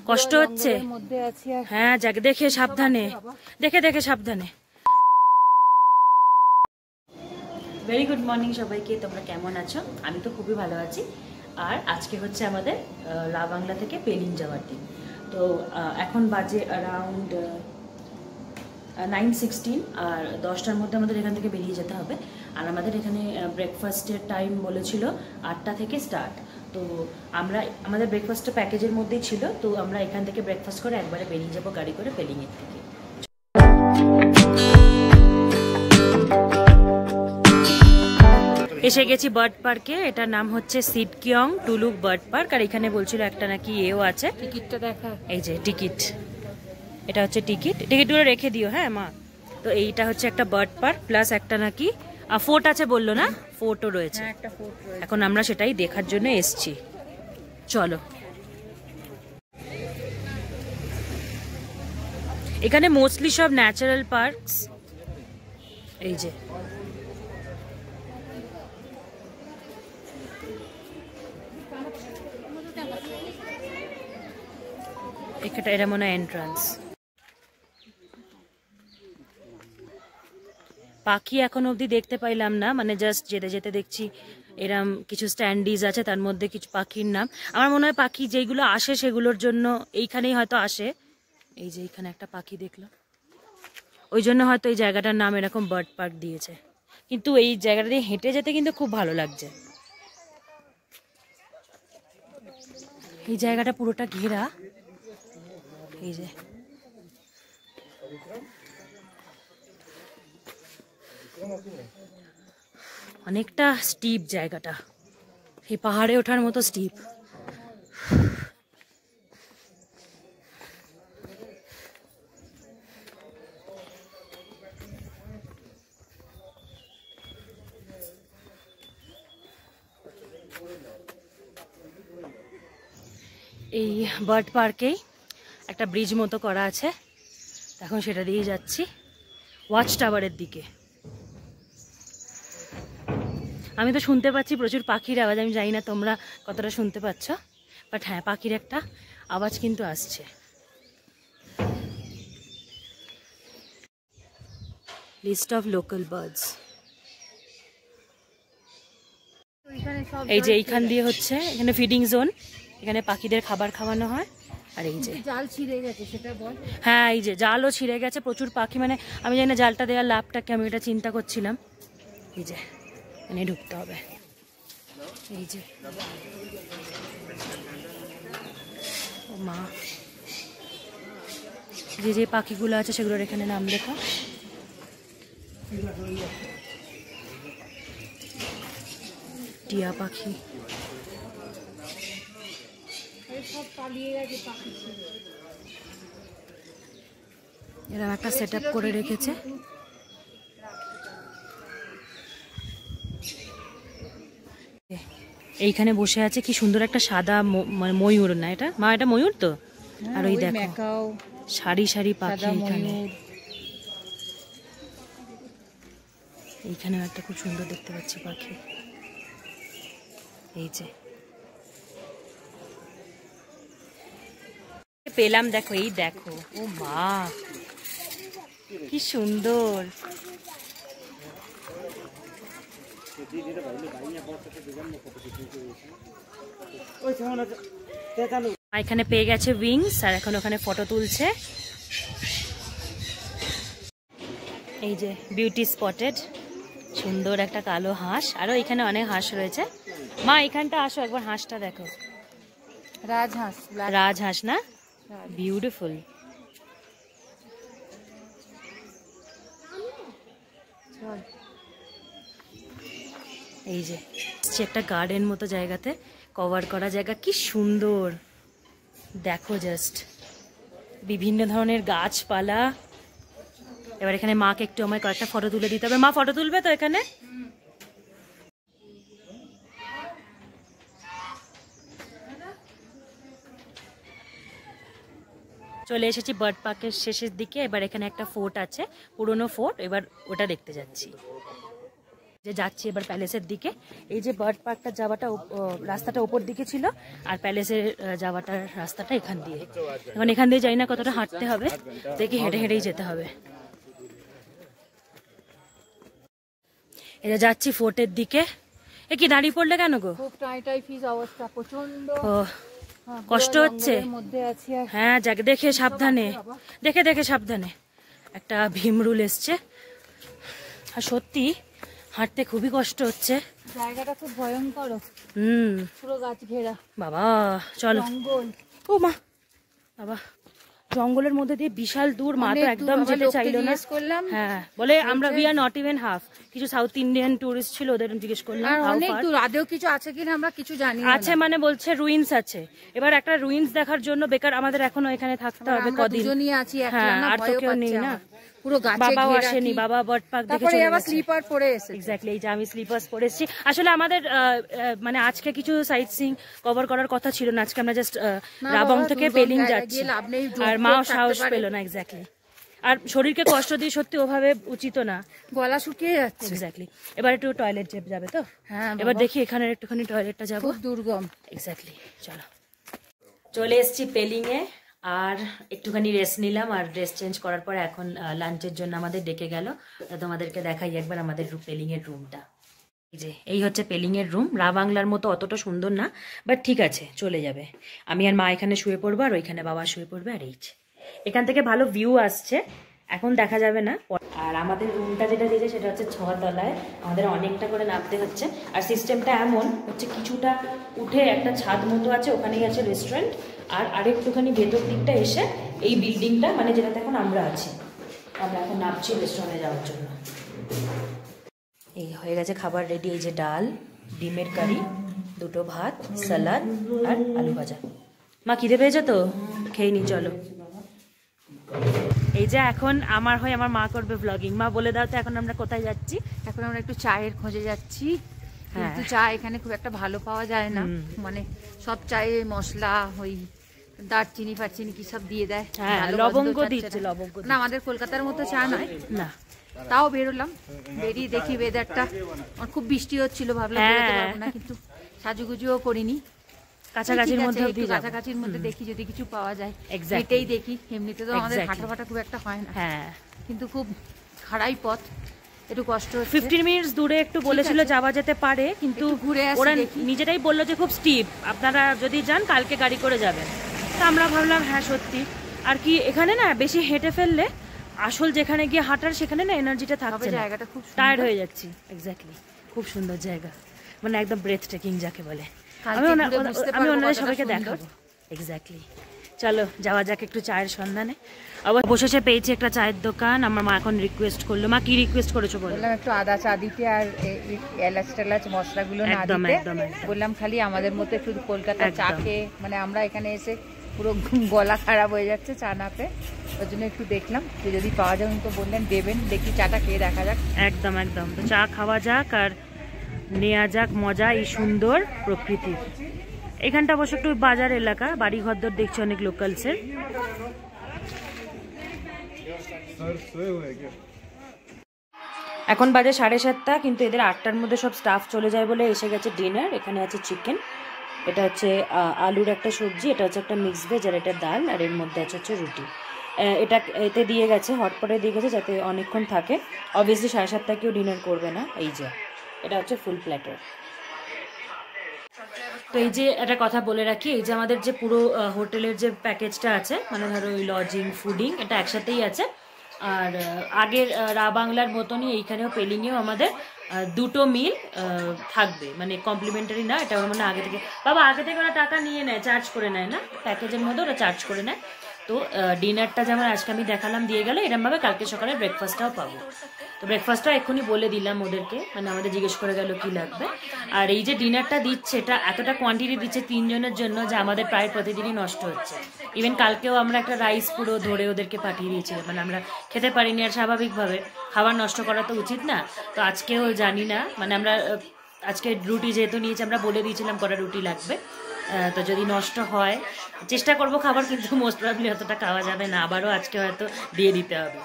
কষ্ট হচ্ছে। হ্যাঁ যাক, দেখে সাবধানে, দেখে সাবধানে। ভেরি গুড মর্নিং সবাইকে, তোমরা কেমন আছো? আমি তো খুবই ভালো আছি। আর আজকে হচ্ছে আমাদের রা বাংলা থেকে পেলিং যাওয়ার দিন। তো এখন বাজে অ্যারাউন্ড 9:16, আর 10টার মধ্যে আমাদের এখান থেকে বেরিয়ে যেতে হবে। আর আমাদের এখানে ব্রেকফাস্টের টাইম বলেছিল 8টা থেকে স্টার্ট। তো আমাদের ব্রেকফাস্টটা প্যাকেজের মধ্যেই ছিল, তো আমরা এখান থেকে ব্রেকফাস্ট করে একবারে বেরিয়ে যাবো গাড়ি করে পেলিংয়ের থেকে। এসে গেছি বার্ড পার্কে। এটার নাম হচ্ছে সিটকিয়ং টুলুক বার্ড পার্ক। আর এখানে বলছিল একটা নাকি এও আছে। টিকিটটা দেখা, এই যে টিকিট, এটা হচ্ছে টিকিটগুলো রেখে দিও হ্যাঁ মা। তো এইটা হচ্ছে একটা বার্ড পার্ক, প্লাস একটা নাকি ফোর্ট আছে বললো না, ফোর্টও রয়েছে। এখন আমরা সেটাই দেখার জন্য এসছি। চলো, এখানে মোস্টলি সব ন্যাচারাল পার্কস। এই যে এটা মনে হয় এন্ট্রান্স। পাখি এখন অবধি দেখতে পাইলাম না, মানে জাস্ট যেতে যেতে দেখছি এরম কিছু স্ট্যান্ডিজ আছে, তার মধ্যে কিছু পাখির নাম। আমার মনে হয় পাখি যেগুলো আসে সেগুলোর জন্য এইখানেই হয়তো আসে। এই যে এইখানে একটা পাখি দেখলাম, ওই জন্য হয়তো এই জায়গাটার নাম এরকম বার্ড পার্ক দিয়েছে। কিন্তু এই জায়গাটা দিয়ে হেঁটে যেতে কিন্তু খুব ভালো লাগছে। এই জায়গাটা পুরোটা ঘেরা, এই যে অনেকটা স্টিপ জায়গাটা, এই পাহাড়ে ওঠার মতো স্টিপ। এই বার্ড পার্কেই একটা ব্রিজ মতো করা আছে, এখন সেটা দিয়ে যাচ্ছি ওয়াচ টাওয়ারের দিকে। আমি তো শুনতে পাচ্ছি প্রচুর পাখির আওয়াজ, আমি জানি না তোমরা কতটা শুনতে পাচ্ছ, বাট হ্যাঁ পাখির একটা আওয়াজ কিন্তু আসছে। List of local birds. এই যে এইখান দিয়ে হচ্ছে, এখানে ফিডিং জোন, এখানে পাখিদের খাবার খাওয়ানো হয়। আর এই যে জাল ছিঁড়ে গেছে, সেটা বল। হ্যাঁ এই যে জালও ছিঁড়ে গেছে, প্রচুর পাখি, মানে আমি জানি না জালটা দেওয়ার লাভটাকে, আমি এটা চিন্তা করছিলাম। এই যে এনে ঢুকতে হবে, এই যে ও মা, যে যে পাখিগুলো আছে সেগুলোর এখানে নাম লেখা। টিয়া পাখি, এরকম একটা সেট আপ করে রেখেছে। এইখানে বসে আছে কি সুন্দর একটা সাদা মানে ময়ূর, না এটা মা, এটা ময়ূর তো। আর ওই দেখো সারি সারি পাখি এইখানে। এইখানেও একটা খুব সুন্দর দেখতে পাচ্ছি পাখি। এই যে পেলাম, দেখো এই দেখো, ও মা কি সুন্দর। এখানে পেয়ে গেছে উইংস, আর এখন ওখানে ফটো তুলছে। এই যে বিউটি স্পটেড, সুন্দর একটা কালো হাঁস, আরো এখানে অনেক হাঁস রয়েছে। মা এখানটা আসো একবার, হাঁসটা দেখো, রাজহাঁস, রাজহাঁস না, বিউটিফুল। এই যে একটা গার্ডেন মতো জায়গাতে কভার করা জায়গা, কি সুন্দর দেখো, জাস্ট বিভিন্ন ধরনের গাছপালা। এবার এখানে মাকে একটু আমায় কয়েকটা ফটো তুলে দিতে হবে। মা ফটো তুলবে তো এখানে? চলে এসেছি বার্ড পার্কের শেষের দিকে। এবার এখানে একটা ফোর্ট আছে, পুরনো ফোর্ট, এবার ওটা দেখতে যাচ্ছি। যে যাচ্ছি এবার প্যালেসের দিকে। এই যে বার্ড পার্কটা যাওয়াটা রাস্তাটা ওপর দিকে ছিল, আর প্যালেসের যাওয়াটার রাস্তাটা এখান দিয়ে। এখন এখান দিয়ে যাই না, কতটা হাঁটতে হবে, দেখি হেঁটে হেঁটেই যেতে হবে। এটা যাচ্ছি ফোর্টের দিকে। এ কি দাঁড়িয়ে পড়লে কেন গো? খুব টাই ফিজ অবস্থা, প্রচন্ড কষ্ট হচ্ছে। হ্যাঁ যাক, দেখে সাবধানে, দেখে সাবধানে। একটা ভীমরুল এসছে, আর সত্যি হাঁটতে খুবই কষ্ট হচ্ছে। জায়গাটা খুব ভয়ঙ্কর। পুরো গাছ ঘেরা। বাবা চলো। জঙ্গল। ও মা, বাবা জঙ্গলের মধ্যে দিয়ে বিশাল দূর, মা তো একদম যেতে চাইলো না। হ্যাঁ বলে আমরা we are not even half. কিছু সাউথ ইন্ডিয়ান টুরিস্ট ছিল, ওদের জিজ্ঞেস করলাম অনেক দূর, আদেও কিছু আছে কিনা আমরা কিছু জানি না। আছে মানে বলছে রুইন্স আছে। এবার একটা রুইন্স দেখার জন্য বেকার আমাদের এখনো এখানে থাকতে হবে কদিন। হ্যাঁ আর তো কেউ নেই না, পুরো গাছে ঘেরা। বাবাও আসেনি, বাবা বার্ড পার্ক দেখে চলে গেছে। স্লিপার পরে এসেছে। এক্স্যাক্টলি, এই যে আমি স্লিপার্স পরেছি। আসলে আমাদের মানে আজকে কিছু সাইট সিইং কভার করার কথা ছিল না, আজকে আমরা জাস্ট রাবং থেকে পেলিং যাচ্ছি, আর মাও সাহস পেল না। এক্স্যাক্টলি, আর শরীরকে কষ্ট দিয়ে সত্যি ওভাবে উচিত না, গলা শুকিয়ে যাচ্ছে। এক্স্যাক্টলি। এবার একটু টয়লেট যাবে তো, হ্যাঁ এবার দেখি এখানে একটুখানি টয়লেটটা যাবো। খুব দুর্গম। এক্স্যাক্টলি, চলো। চলে এসেছি পেলিং এ, আর একটুখানি রেস্ট নিলাম, আর ড্রেস চেঞ্জ করার পর এখন লাঞ্চের জন্য আমাদের ডেকে গেল। তোমাদেরকে দেখাই একবার আমাদের পেলিং এর রুমটা। এই যে এই হচ্ছে পেলিং এর রুম। রা বাংলার মতো অতটা সুন্দর না, বাট ঠিক আছে, চলে যাবে। আমি আর মা এখানে শুয়ে পড়বো, আর ওইখানে বাবা শুয়ে পড়বে। আর এই এখান থেকে ভালো ভিউ আসছে, এখন দেখা যাবে না। আর আমাদের রুমটা যেটা দিয়েছে সেটা হচ্ছে 6 তলায়, আমাদের অনেকটা করে নামতে হচ্ছে। আর সিস্টেমটা এমন হচ্ছে, কিছুটা উঠে একটা ছাদ মতো আছে, ওখানেই আছে রেস্টুরেন্ট, আর আরেকটুখানি ভেতর দিকটা এসে এই বিল্ডিংটা, মানে যেটাতে এখন আমরা আছি, আমরা এখন নামছি রেস্টুরেন্টে যাওয়ার জন্য। এই হয়ে গেছে খাবার রেডি। এই যে ডাল, ডিমের কারি, 2টো ভাত, সালাদ আর আলু ভাজা। মা খিদে পেয়েছে তো, খেয়ে নি, চলো। এই যে এখন আমার হয়ে আমার মা করবে ব্লগিং। মা বলে দাও তো এখন আমরা কোথায় যাচ্ছি? এখন আমরা একটু চায়ের খোঁজে যাচ্ছি, কিন্তু চা এখানে খুব একটা ভালো পাওয়া যায় না। মানে সব চায়ে মশলা, ওই দারচিনি ফারচিনি কি সব দিয়ে দেয়, লবঙ্গ দিচ্ছে, লবঙ্গ না। আমাদের কলকাতার মতো চা নয় না। তাও বেরোলাম, বেরিয়ে দেখি ওয়েদারটা, খুব বৃষ্টি হচ্ছিল, ভাবলাম বেরোতে পারবো না, কিন্তু সাজুগুজুও করিনি। কাছাকাছির মধ্যে দেখি যদি কিছু পাওয়া যায়, এটাই দেখি। এমনিতে তো আমাদের হাঁটা খুব একটা হয় না, কিন্তু খুব খাড়াই পথ, একটু কষ্ট হচ্ছে। 15 মিনিটস দূরে একটু বলেছিল যাওয়া যেতে পারে, কিন্তু ওরা নিজেরাই বললো যে খুব স্টিপ, আপনারা যদি যান কালকে গাড়ি করে যাবেন। তা আমরা ভাবলাম হ্যাঁ সত্যি, আর কি এখানে না বেশি হেঁটে ফেললে আসল যেখানে গিয়ে হাঁটার সেখানে না এনার্জিটা থাকছে না, জায়গাটা খুব টায়ার্ড হয়ে যাচ্ছি। এক্স্যাক্টলি, খুব সুন্দর জায়গা, মানে একদম ব্রেথ টেকিং যাকে বলে। আমি ওনাদের সবাইকে দেখাবো। এক্স্যাক্টলি, চলো যাওয়া যাক একটু চায়ের সন্ধানে। আবার অবশেষে পেয়েছি একটা চায়ের দোকান। আমার মা এখন রিকোয়েস্ট করলো। মা কি রিকোয়েস্ট করেছো বলো? বললাম একটু আদা চা দিতে, আর এলাচ টেলাচ মশলাগুলো না দিতে। বললাম খালি আমাদের মধ্যে শুধু কলকাতার চা খেয়ে, মানে আমরা এখানে এসে পুরো গলা খারাপ হয়ে যাচ্ছে চা না পেয়ে, ওই জন্য একটু দেখলাম যে যদি পাওয়া যায়। তো বললেন দেবেন, দেখি চাটা খেয়ে দেখা যাক। একদম একদম, তো চা খাওয়া যাক আর নেওয়া যাক মজা এই সুন্দর প্রকৃতির। এখানটা অবশ্য একটু বাজার এলাকা, বাড়ি ঘরদর দেখছি অনেক লোকালসের। এখন বাজে 7:30, কিন্তু এদের 8টার মধ্যে সব স্টাফ চলে যায় বলে এসে গেছে ডিনার। এখানে আছে চিকেন, এটা হচ্ছে আলুর একটা সবজি, এটা হচ্ছে একটা মিক্স ভেজ, আর এটা ডাল, আর এর মধ্যে আছে হচ্ছে রুটি। এটা এতে দিয়ে গেছে, হটপটে দিয়ে গেছে যাতে অনেকক্ষণ থাকে। অবভিয়াসলি 7:30 কেউ ডিনার করবে না। এই যে এটা হচ্ছে ফুল প্ল্যাটার। তো এই যে একটা কথা বলে রাখি, এই যে আমাদের যে পুরো হোটেলের যে প্যাকেজটা আছে, মানে ধরো ওই লজিং ফুডিং এটা একসাথেই আছে। আর আগের রা বাংলার মতনই এইখানেও পেলিংয়েও আমাদের 2টো মিল থাকবে, মানে কমপ্লিমেন্টারি না, এটা মানে আগে থেকে বাবা আগে থেকে ওরা টাকা নিয়ে নেয়, চার্জ করে নেয় না, প্যাকেজের মধ্যে ওরা চার্জ করে নেয়। তো ডিনারটা যেমন আজকে আমি দেখালাম দিয়ে গেলে, এরমভাবে কালকে সকালে ব্রেকফাস্টটাও পাবো। তো ব্রেকফাস্টটা এক্ষুনি বলে দিলাম ওদেরকে, মানে আমাদের জিজ্ঞেস করে গেল কি লাগবে। আর এই যে ডিনারটা দিচ্ছে, এটা এতটা কোয়ান্টিটি দিচ্ছে 3 জনের জন্য, যে আমাদের প্রায় প্রতিদিনই নষ্ট হচ্ছে। ইভেন কালকেও আমরা একটা রাইস পুরো ধরে ওদেরকে পাঠিয়ে দিয়েছিলাম, মানে আমরা খেতে পারিনি। আর স্বাভাবিকভাবে খাবার নষ্ট করা তো উচিত না। তো আজকেও জানি না, মানে আমরা আজকে রুটি যেহেতু নিয়েছি, আমরা বলে দিয়েছিলাম কটা রুটি লাগবে। তো যদি নষ্ট হয় চেষ্টা করব খাবার, কিন্তু মোস্ট প্রবাবলি অতটা খাওয়া যাবে না, আবারও আজকে হয়তো দিয়ে দিতে হবে।